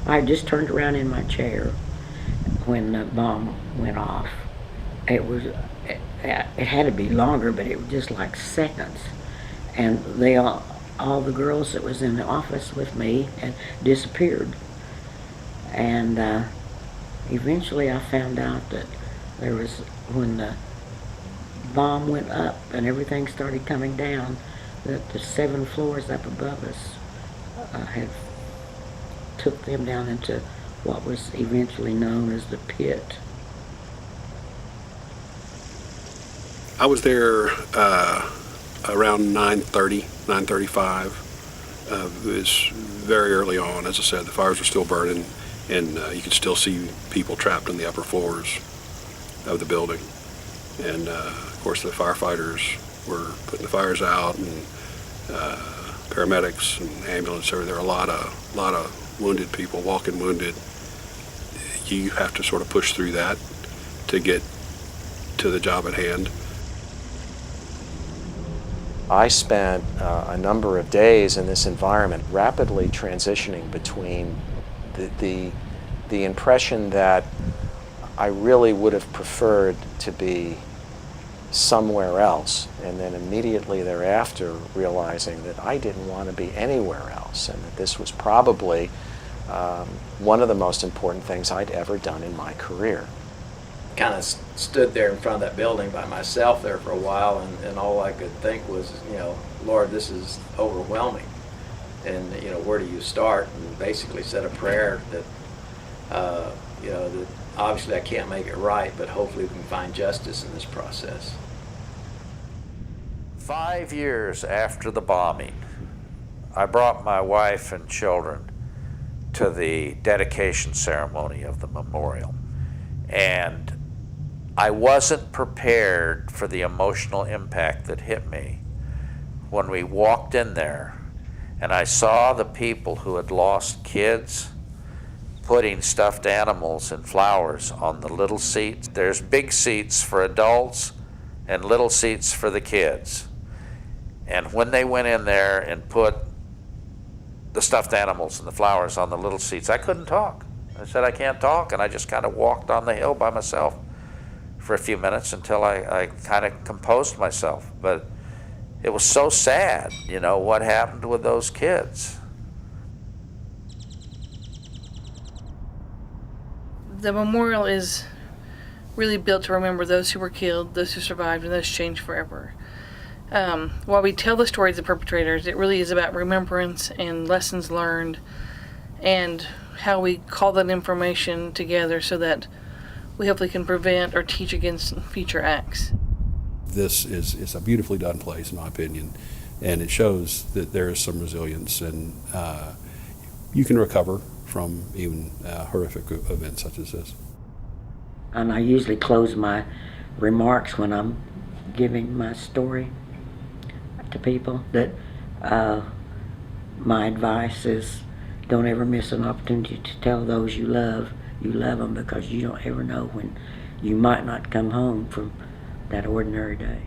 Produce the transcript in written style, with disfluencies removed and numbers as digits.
I just turned around in my chair when the bomb went off. It had to be longer, but it was just like seconds. And all the girls that was in the office with me had disappeared. And eventually I found out that when the bomb went up and everything started coming down, that the 7 floors up above us had took them down into what was eventually known as the pit. I was there around 9:30, 9:35. It was very early on. As I said, the fires were still burning, and you could still see people trapped in the upper floors of the building. And of course, the firefighters were putting the fires out, and paramedics and ambulance. There were a lot of wounded people, walking wounded. You have to sort of push through that to get to the job at hand. I spent a number of days in this environment, rapidly transitioning between the impression that I really would have preferred to be somewhere else, and then immediately thereafter realizing that I didn't want to be anywhere else, and that this was probably one of the most important things I'd ever done in my career. Kind of stood there in front of that building by myself there for a while, and all I could think was, Lord, this is overwhelming, and where do you start? And basically said a prayer that that obviously I can't make it right, but hopefully we can find justice in this process. 5 years after the bombing, I brought my wife and children to the dedication ceremony of the memorial, and I wasn't prepared for the emotional impact that hit me when we walked in there and I saw the people who had lost kids putting stuffed animals and flowers on the little seats. There's big seats for adults and little seats for the kids. And when they went in there and put the stuffed animals and the flowers on the little seats, I couldn't talk. I said, I can't talk, and I just kind of walked on the hill by myself for a few minutes until I kind of composed myself. But it was so sad, what happened with those kids. The memorial is really built to remember those who were killed, those who survived, and those changed forever. While we tell the stories of perpetrators, it really is about remembrance and lessons learned and how we call that information together so that we hopefully can prevent or teach against future acts. This is a beautifully done place, in my opinion, and it shows that there is some resilience, and you can recover from even horrific events such as this. And I usually close my remarks when I'm giving my story to people that my advice is don't ever miss an opportunity to tell those you love them, because you don't ever know when you might not come home from that ordinary day.